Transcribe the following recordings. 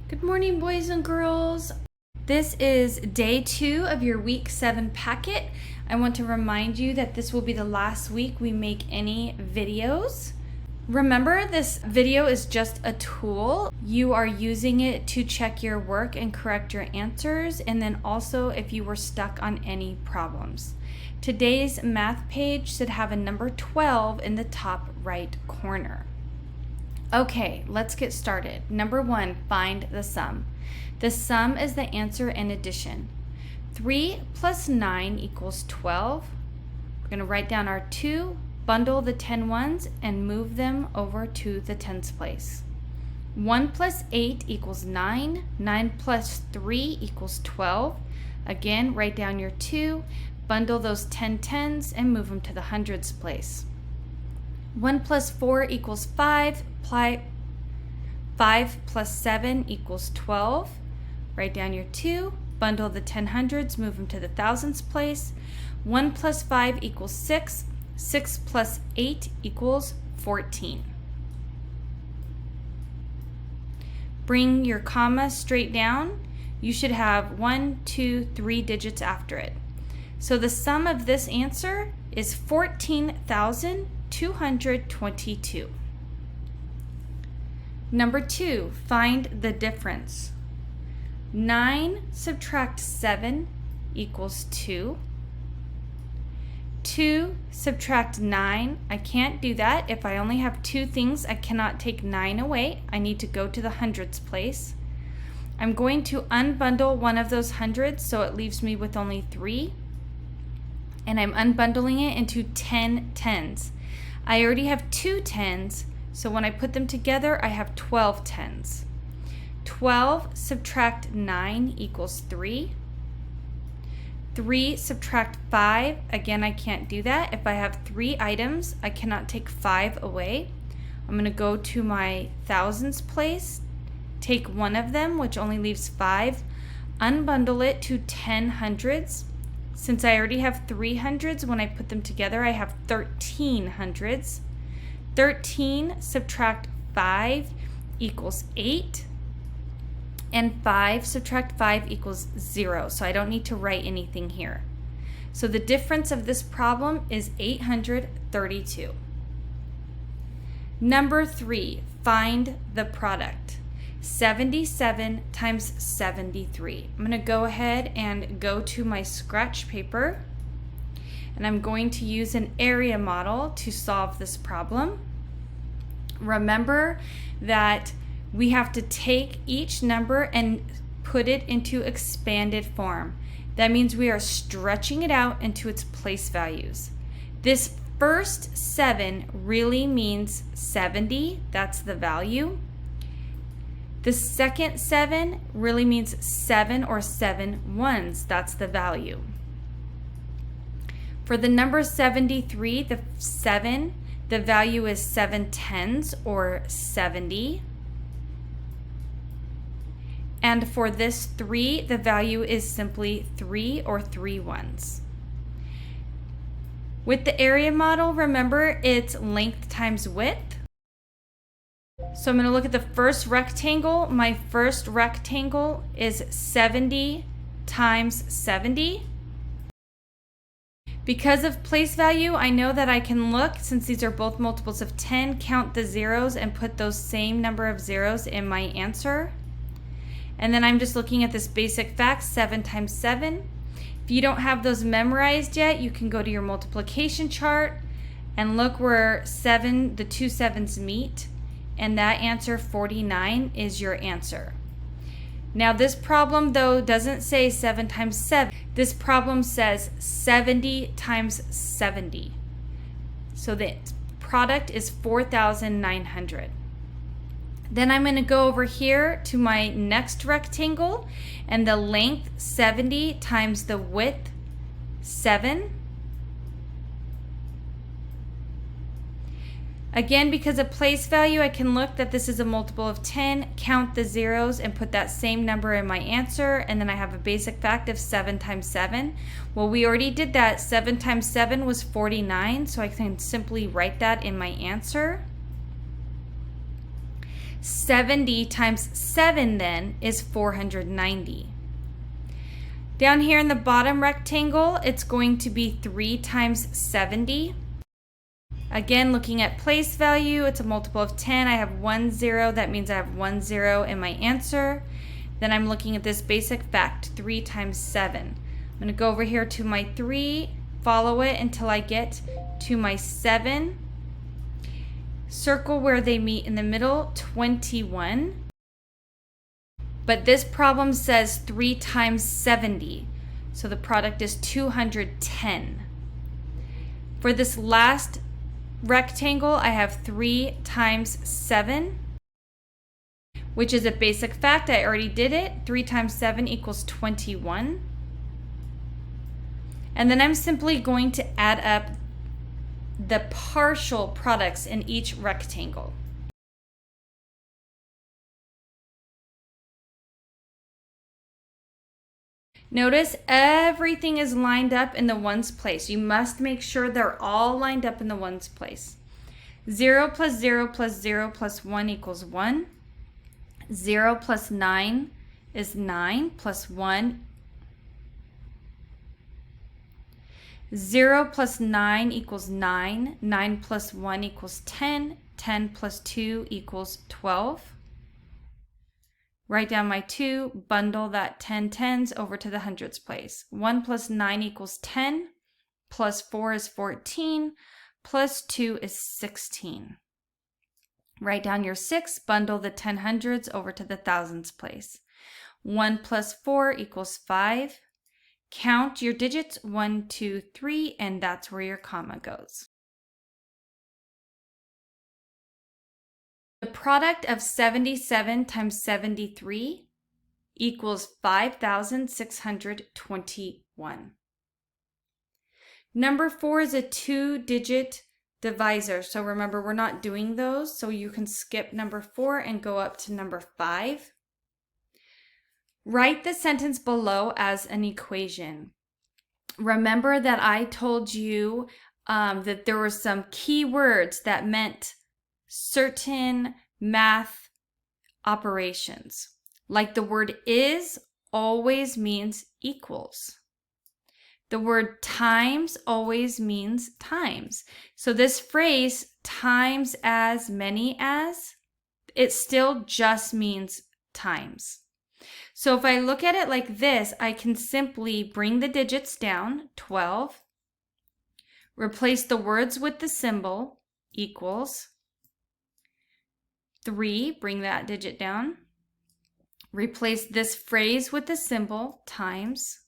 Good morning, boys and girls. This is day 2 of your week 7 packet. I want to remind you that this will be the last week we make any videos. Remember, this video is just a tool. You are using it to check your work and correct your answers, and then also if you were stuck on any problems. Today's math page should have a number 12 in the top right corner. Okay, let's get started. Number 1, find the sum. The sum is the answer in addition. 3 plus 9 equals 12. We're going to write down our 2, bundle the 10 ones, and move them over to the tens place. 1 plus 8 equals 9. 9 plus 3 equals 12. Again, write down your 2, bundle those 10 tens, and move them to the hundreds place. 1 plus 4 equals 5. 5 plus 7 equals 12. Write down your 2, bundle the 10 hundreds, move them to the thousands place. 1 plus 5 equals 6. 6 plus 8 equals 14. Bring your comma straight down. You should have 1, 2, 3 digits after it. So the sum of this answer is 14,222. Number 2, find the difference. 9 subtract 7 equals 2. 2 subtract 9, I can't do that. If I only have 2 things, I cannot take 9 away. I need to go to the hundreds place. I'm going to unbundle one of those hundreds, so it leaves me with only 3. And I'm unbundling it into 10 tens. I already have 2 tens, so when I put them together, I have 12 tens. 12 subtract 9 equals 3. 3 subtract 5, again, I can't do that. If I have 3 items, I cannot take 5 away. I'm going to go to my thousands place, take one of them, which only leaves 5, unbundle it to 10 hundreds. Since I already have 3 hundreds, when I put them together, I have 13 hundreds. 13 subtract 5 equals 8. And 5 subtract 5 equals 0. So I don't need to write anything here. So the difference of this problem is 832. Number 3, find the product. 77 times 73. I'm going to go ahead and go to my scratch paper, and I'm going to use an area model to solve this problem. Remember that we have to take each number and put it into expanded form. That means we are stretching it out into its place values. This first 7 really means 70. That's the value. The second 7 really means 7 or 7 ones. That's the value. For the number 73, the 7, the value is 7 tens or 70. And for this 3, the value is simply 3 or 3 ones. With the area model, remember it's length times width. So I'm going to look at the first rectangle. My first rectangle is 70 times 70. Because of place value, I know that I can look, since these are both multiples of 10, count the zeros and put those same number of zeros in my answer. And then I'm just looking at this basic fact, 7 times 7. If you don't have those memorized yet, you can go to your multiplication chart and look where the 2 sevens meet. And that answer, 49, is your answer. Now this problem, though, doesn't say 7 times 7. This problem says 70 times 70. So the product is 4,900. Then I'm going to go over here to my next rectangle, and the length 70 times the width 7. Again, because of place value, I can look that this is a multiple of 10, count the zeros, and put that same number in my answer, and then I have a basic fact of 7 times 7. Well, we already did that. 7 times 7 was 49, so I can simply write that in my answer. 70 times 7 then is 490. Down here in the bottom rectangle, it's going to be 3 times 70. Again, looking at place value, it's a multiple of 10. I have 1 0, that means I have 1 0 in my answer. Then I'm looking at this basic fact, 3 times 7. I'm going to go over here to my 3, follow it until I get to my 7. Circle where they meet in the middle, 21. But this problem says 3 times 70. So the product is 210. For this last rectangle, I have 3 times 7, which is a basic fact. I already did it. 3 times 7 equals 21. And then I'm simply going to add up the partial products in each rectangle. Notice everything is lined up in the ones place. You must make sure they're all lined up in the ones place. 0 plus 0 plus 0 plus 1 equals 1. 0 plus 9 is 9 plus 1. 0 plus 9 equals 9. 9 plus 1 equals 10. 10 plus 2 equals 12. Write down my 2, bundle that 10 tens over to the hundreds place. 1 plus 9 equals 10, plus 4 is 14, plus 2 is 16. Write down your 6, bundle the 10 hundreds over to the thousands place. 1 plus 4 equals 5. Count your digits, 1, 2, 3, and that's where your comma goes. The product of 77 times 73 equals 5,621. Number 4 is a 2-digit divisor. So remember, we're not doing those. So you can skip number 4 and go up to number 5. Write the sentence below as an equation. Remember that I told you that there were some key words that meant certain math operations. Like the word is always means equals. The word times always means times. So this phrase, times as many as, it still just means times. So if I look at it like this, I can simply bring the digits down, 12, replace the words with the symbol, equals, 3, bring that digit down, replace this phrase with the symbol, times,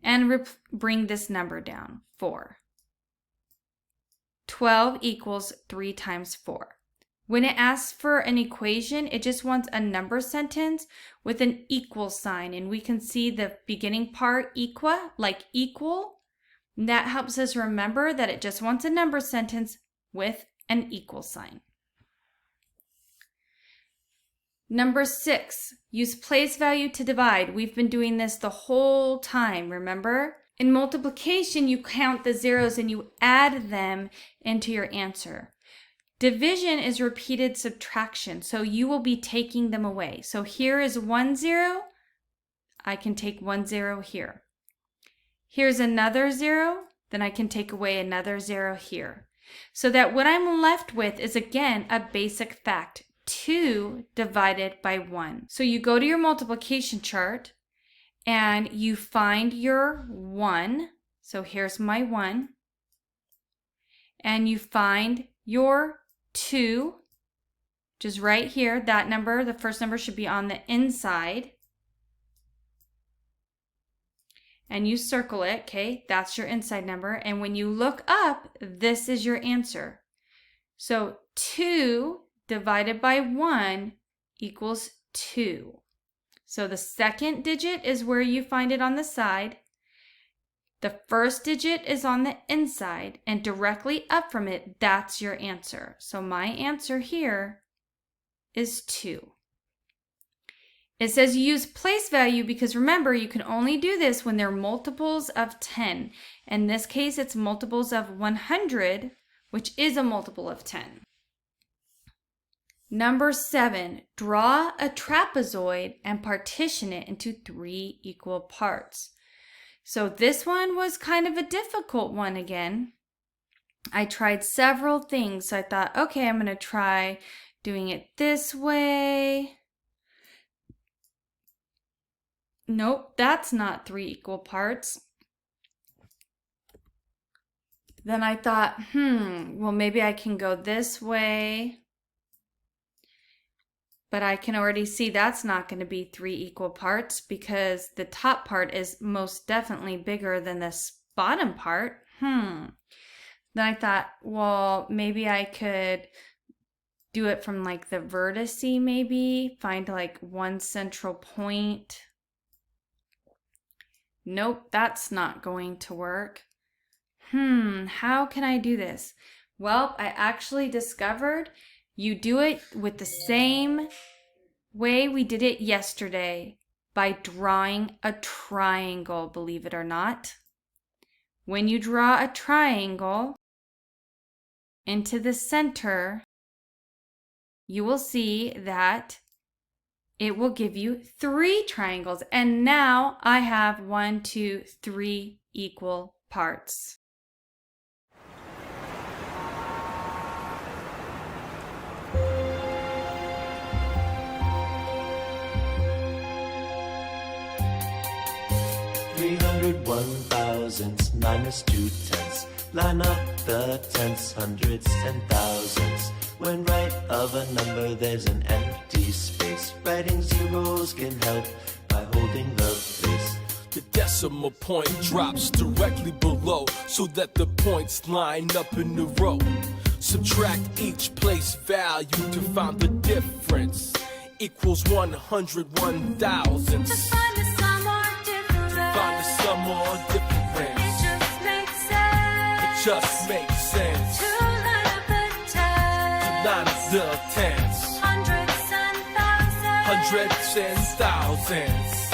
and bring this number down, 4. 12 equals 3 times 4. When it asks for an equation, it just wants a number sentence with an equal sign. And we can see the beginning part, equa, like equal. And that helps us remember that it just wants a number sentence with an equal sign. Number 6, use place value to divide. We've been doing this the whole time, remember? In multiplication, you count the zeros and you add them into your answer. Division is repeated subtraction, so you will be taking them away. So here is 1 0. I can take 1 0 here. Here's another 0. Then I can take away another 0 here. So that what I'm left with is, again, a basic fact. 2 divided by 1. So you go to your multiplication chart and you find your 1. So here's my 1. And you find your 2, which is right here. That number, the first number, should be on the inside. And you circle it, okay? That's your inside number. And when you look up, this is your answer. So 2 divided by 1 equals 2. So the second digit is where you find it on the side. The first digit is on the inside, and directly up from it, that's your answer. So my answer here is 2. It says use place value because remember, you can only do this when they're multiples of 10. In this case, it's multiples of 100, which is a multiple of 10. Number 7, draw a trapezoid and partition it into 3 equal parts. So this one was kind of a difficult one again. I tried several things. So I thought, okay, I'm going to try doing it this way. Nope, that's not 3 equal parts. Then I thought, well, maybe I can go this way. But I can already see that's not going to be 3 equal parts because the top part is most definitely bigger than this bottom part. Then I thought, well, maybe I could do it from like the vertice maybe, find like one central point. Nope, that's not going to work. How can I do this? Well, I actually discovered you do it with the same way we did it yesterday by drawing a triangle, believe it or not. When you draw a triangle into the center, you will see that it will give you 3 triangles. And now I have 1, 2, 3 equal parts. Thousands minus 2 tenths. Line up the tenths, hundreds, and thousands. When right of a number there's an empty space, writing zeros can help by holding the place. The decimal point drops directly below so that the points line up in a row. Subtract each place value to find the difference. Equals 101 thousandths. Find the sum or difference. Find the sum or difference. It just makes sense. It just makes sense. To line up the tens. To line up the tenths. Hundreds and thousands. Hundreds and thousands.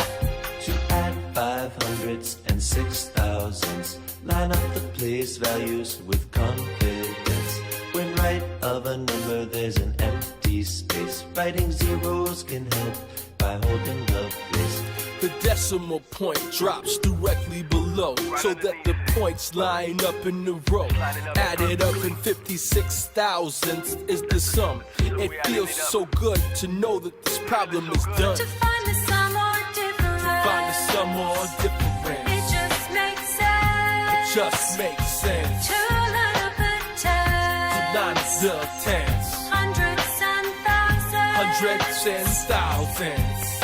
To add 500s and 6,000s. Line up the place values with confidence. When right of a number there's an empty space, writing zeros can help by holding the place. The decimal point drops directly below so that the points line up in a row. Added up in 56 thousandths is the sum. It feels so good to know that this problem is done. To find the sum or difference. Find the sum or difference. It just makes sense. It just makes sense. To line up the tens. To line up the tenths. Hundreds and thousands. Hundreds and thousands.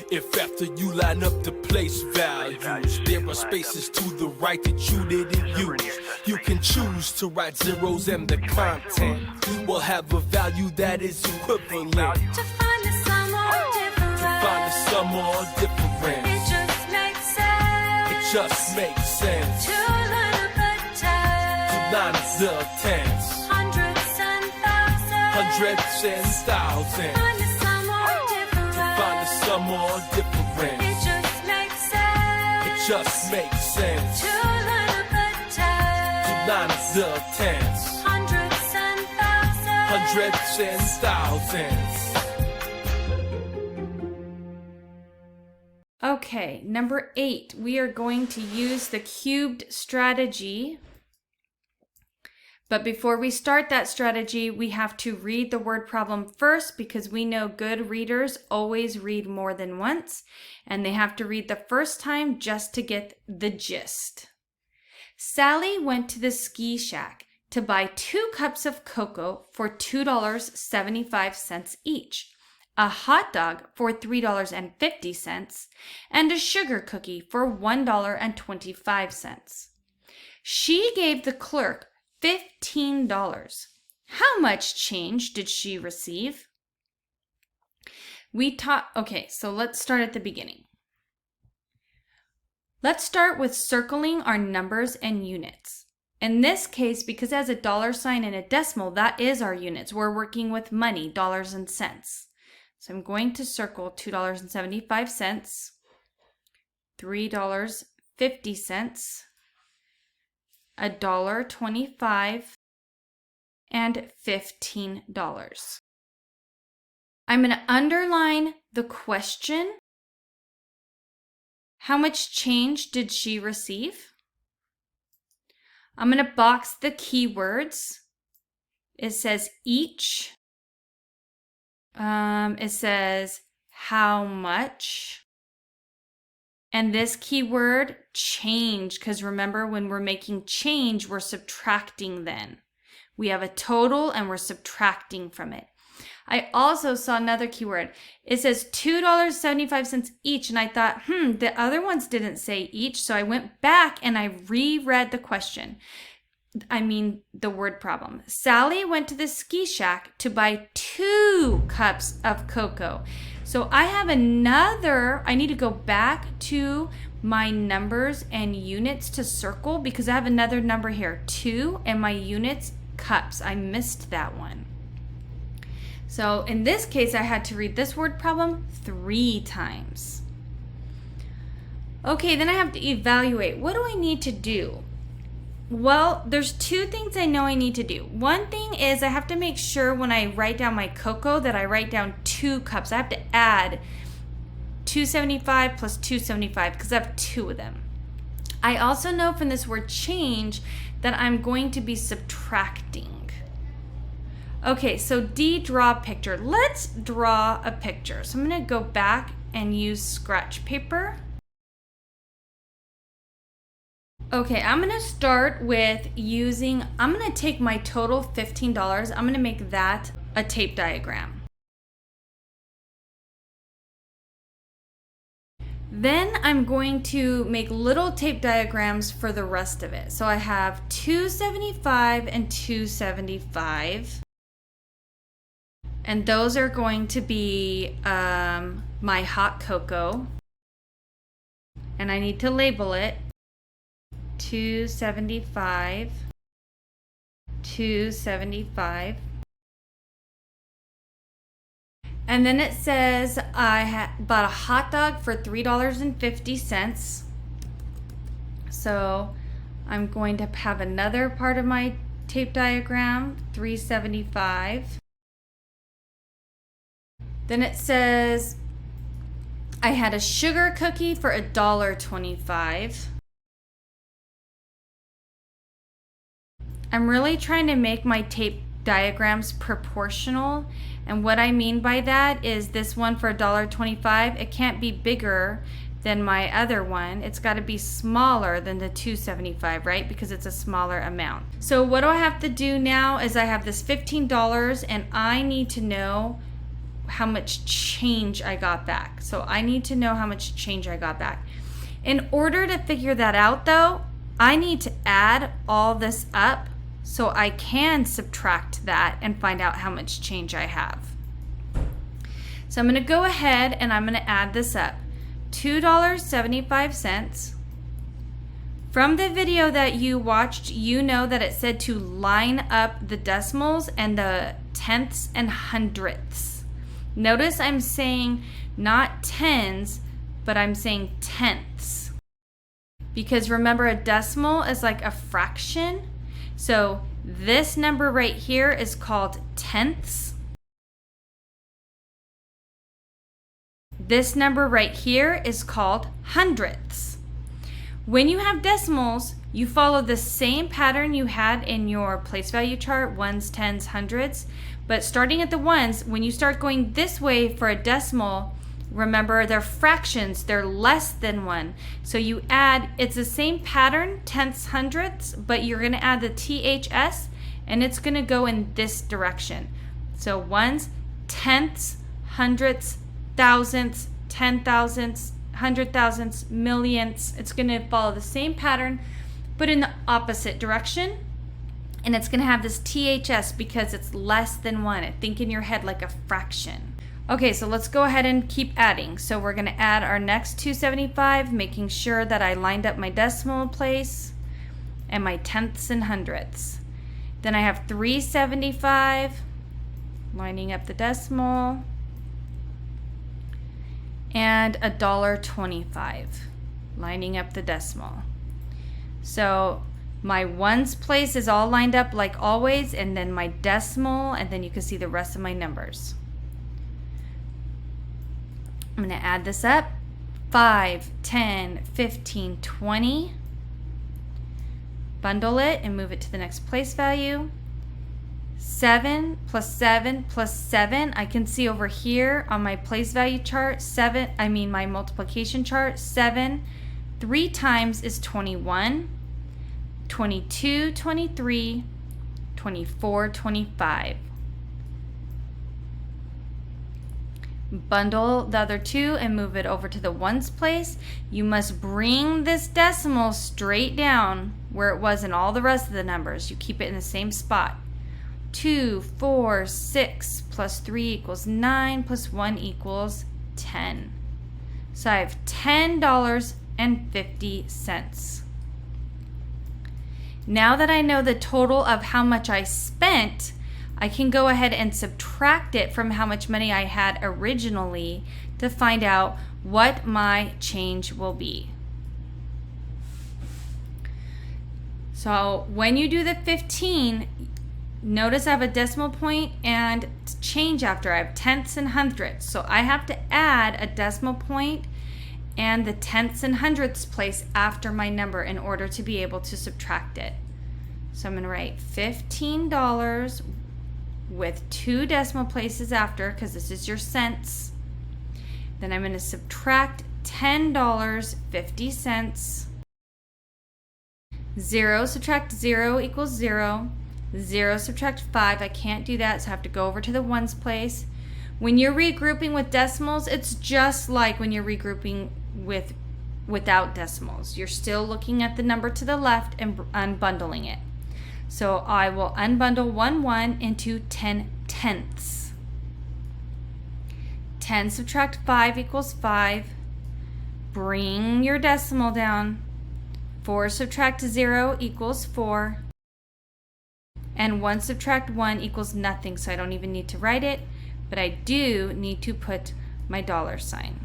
If after you line up the place values, there are spaces to the right that you didn't use, you can choose to write zeros and the content will have a value that is equivalent. To find the sum or difference. To find the sum or difference. It just makes sense. It just makes sense. To line up the tens. To line up the tenths. Hundreds and thousands. Hundreds and thousands. Find the sum or difference. Find the sum or difference. It just makes sense. It just makes sense. To line up the tens. To line up the tenths. Hundreds and thousands. Hundreds and thousands. Okay, number 8, we are going to use the cubed strategy. But before we start that strategy, we have to read the word problem first because we know good readers always read more than once, and they have to read the first time just to get the gist. Sally went to the ski shack to buy 2 cups of cocoa for $2.75 each, a hot dog for $3.50, and a sugar cookie for $1.25. She gave the clerk $15. How much change did she receive? Okay, so let's start at the beginning. Let's start with circling our numbers and units. In this case, because it has a dollar sign and a decimal, that is our units. We're working with money, dollars and cents. So I'm going to circle $2.75, $3.50, $1.25, and $15. I'm going to underline the question. How much change did she receive? I'm going to box the keywords. It says each. It says how much. And this keyword, change, because remember when we're making change, we're subtracting then. We have a total and we're subtracting from it. I also saw another keyword. It says $2.75 each. And I thought, the other ones didn't say each. So I went back and I reread the question. I mean, the word problem. Sally went to the ski shack to buy 2 cups of cocoa. So I have another, I need to go back to my numbers and units to circle because I have another number here, 2, and my units, cups. I missed that one. So in this case, I had to read this word problem 3 times. Okay, then I have to evaluate. What do I need to do? Well, there's 2 things I know I need to do. One thing is I have to make sure when I write down my cocoa that I write down 2 cups. I have to add 275 plus 275 because I have 2 of them. I also know from this word change that I'm going to be subtracting. Okay, so D, draw a picture. Let's draw a picture. So I'm going to go back and use scratch paper. Okay, I'm going to start with I'm going to take my total $15. I'm going to make that a tape diagram. Then I'm going to make little tape diagrams for the rest of it. So I have 275 and 275. And those are going to be my hot cocoa. And I need to label it. 275, 275. And then it says I bought a hot dog for $3.50. So I'm going to have another part of my tape diagram, 375. Then it says I had a sugar cookie for $1.25. I'm really trying to make my tape diagrams proportional, and what I mean by that is this one for $1.25, it can't be bigger than my other one. It's got to be smaller than the 275, right? Because it's a smaller amount. So what do I have to do now is I have this $15 and I need to know how much change I got back. So I need to know how much change I got back. In order to figure that out though, I need to add all this up so I can subtract that and find out how much change I have. So I'm going to go ahead and I'm going to add this up. $2.75. From the video that you watched, you know that it said to line up the decimals and the tenths and hundredths. Notice I'm saying not tens, but I'm saying tenths. Because remember, a decimal is like a fraction. So this number right here is called tenths. This number right here is called hundredths. When you have decimals, you follow the same pattern you had in your place value chart, ones, tens, hundreds. But starting at the ones, when you start going this way for a decimal, remember, they're fractions, they're less than 1. So you add, it's the same pattern, tenths, hundredths, but you're going to add the THS and it's going to go in this direction. So ones, tenths, hundredths, thousandths, 10,000ths, 100,000ths, millionths. It's going to follow the same pattern, but in the opposite direction. And it's going to have this THS because it's less than 1. Think in your head like a fraction. Okay, so let's go ahead and keep adding. So we're going to add our next 275, making sure that I lined up my decimal place and my tenths and hundredths. Then I have 375, lining up the decimal, and $1.25, lining up the decimal. So My ones place is all lined up like always, and then my decimal, and then you can see the rest of my numbers. I'm going to add this up. 5, 10, 15, 20. Bundle it and move it to the next place value. 7 plus 7 plus 7. I can see over here on my place value chart, my multiplication chart, 7 3 times is 21, 22, 23, 24, 25. Bundle the other two and move it over to the ones place. You must bring this decimal straight down where it was in all the rest of the numbers. You keep it in the same spot. 2, 4, 6 plus 3 equals 9 plus 1 equals 10. So I have $10.50. Now that I know the total of how much I spent, I can go ahead and subtract it from how much money I had originally to find out what my change will be. So when you do the 15, notice I have a decimal point and change after. I have tenths and hundredths. So I have to add a decimal point and the tenths and hundredths place after my number in order to be able to subtract it. So I'm going to write $15 with 2 decimal places after, because this is your cents. Then I'm going to subtract $10.50. 0 subtract 0 equals 0. 0 subtract 5, I can't do that, so I have to go over to the ones place. When you're regrouping with decimals, it's just like when you're regrouping without decimals. You're still looking at the number to the left and unbundling it. So I will unbundle 1 into 10 tenths. 10 subtract 5 equals 5. Bring your decimal down. 4 subtract 0 equals 4. And 1 subtract 1 equals nothing, so I don't even need to write it, but I do need to put my dollar sign.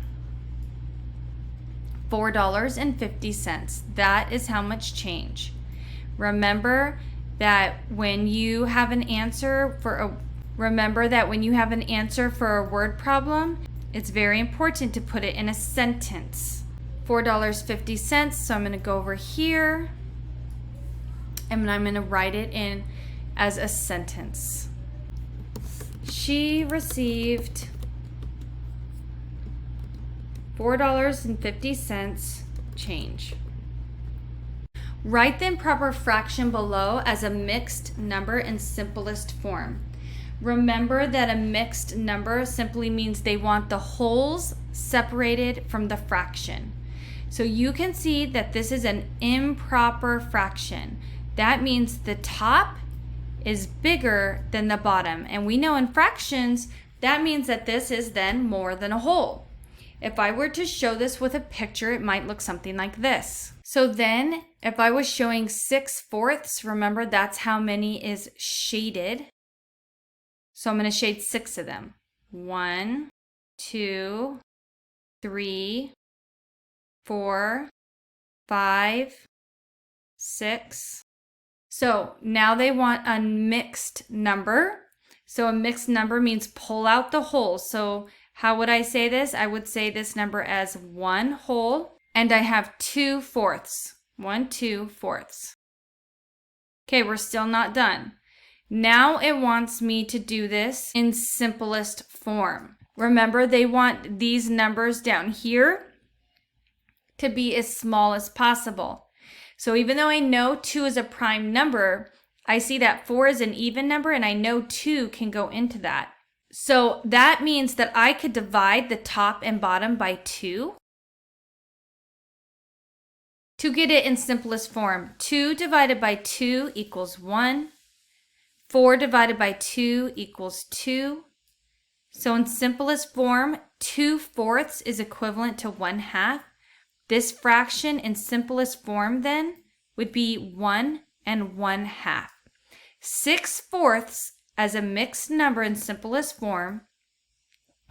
$4.50. That is how much change. Remember that when you have an answer for a word problem, it's very important to put it in a sentence. $4.50. So I'm going to go over here and I'm going to write it in as a sentence. She received $4.50 change. Write the improper fraction below as a mixed number in simplest form. Remember that a mixed number simply means they want the wholes separated from the fraction. So you can see that this is an improper fraction. That means the top is bigger than the bottom. And we know in fractions, that means that this is then more than a whole. If I were to show this with a picture, it might look something like this. So then, if I was showing 6/4, remember that's how many is shaded. So I'm going to shade 6 of them. 1, 2, 3, 4, 5, 6. So now they want a mixed number. So a mixed number means pull out the whole. So how would I say this? I would say this number as 1 whole, and I have 2/4. 1, 2/4. Okay, we're still not done. Now it wants me to do this in simplest form. Remember, they want these numbers down here to be as small as possible. So even though I know 2 is a prime number, I see that 4 is an even number and I know 2 can go into that. So that means that I could divide the top and bottom by 2 to get it in simplest form. 2 divided by 2 equals 1. 4 divided by 2 equals 2. So in simplest form, 2/4 is equivalent to 1/2. This fraction in simplest form then would be 1 and 1/2. 6/4 as a mixed number in simplest form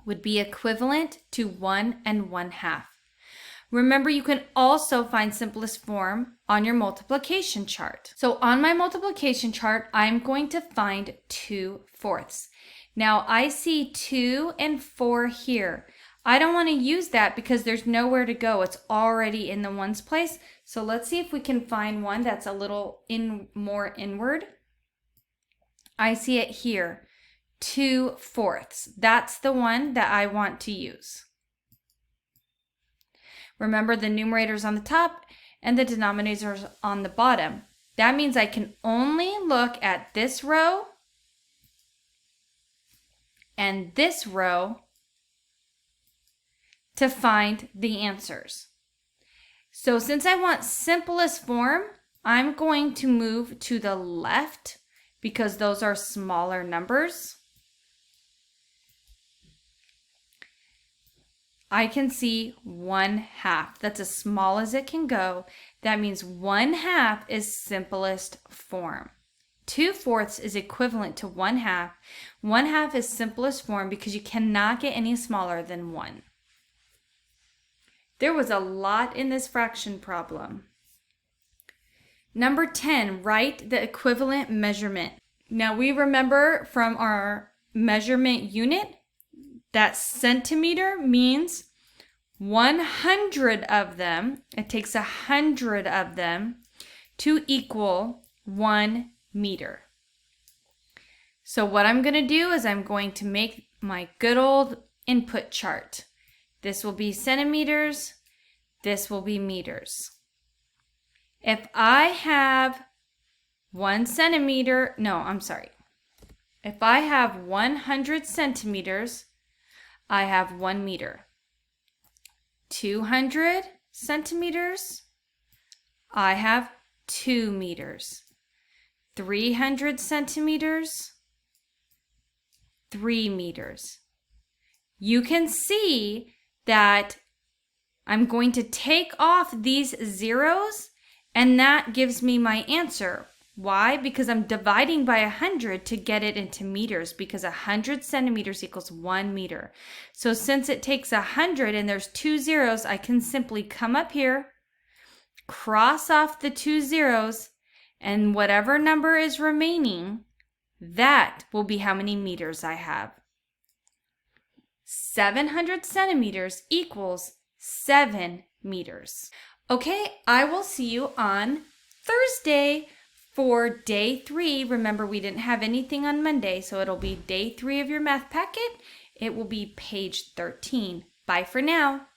would be equivalent to 1 and 1/2. Remember, you can also find simplest form on your multiplication chart. So on my multiplication chart, I'm going to find 2/4. Now I see 2 and 4 here. I don't want to use that because there's nowhere to go. It's already in the ones place. So let's see if we can find one that's a little more inward. I see it here, 2/4. That's the one that I want to use. Remember, the numerator's on the top and the denominator's on the bottom. That means I can only look at this row and this row to find the answers. So since I want simplest form, I'm going to move to the left because those are smaller numbers. I can see 1/2. That's as small as it can go. That means 1/2 is simplest form. 2/4 is equivalent to 1/2. 1/2 is simplest form because you cannot get any smaller than 1. There was a lot in this fraction problem. Number 10, write the equivalent measurement. Now we remember from our measurement unit that centimeter means 100 of them. It takes 100 of them to equal 1 meter. So what I'm going to do is I'm going to make my good old input chart. This will be centimeters. This will be meters. If I have 1 centimeter, if I have 100 centimeters, I have 1 meter. 200 centimeters, I have 2 meters. 300 centimeters, 3 meters. You can see that I'm going to take off these zeros and that gives me my answer. Why? Because I'm dividing by 100 to get it into meters because 100 centimeters equals 1 meter. So since it takes 100 and there's 2 zeros, I can simply come up here, cross off the 2 zeros, and whatever number is remaining, that will be how many meters I have. 700 centimeters equals 7 meters. Okay, I will see you on Thursday for day 3. Remember, we didn't have anything on Monday, so it'll be day 3 of your math packet. It will be page 13. Bye for now.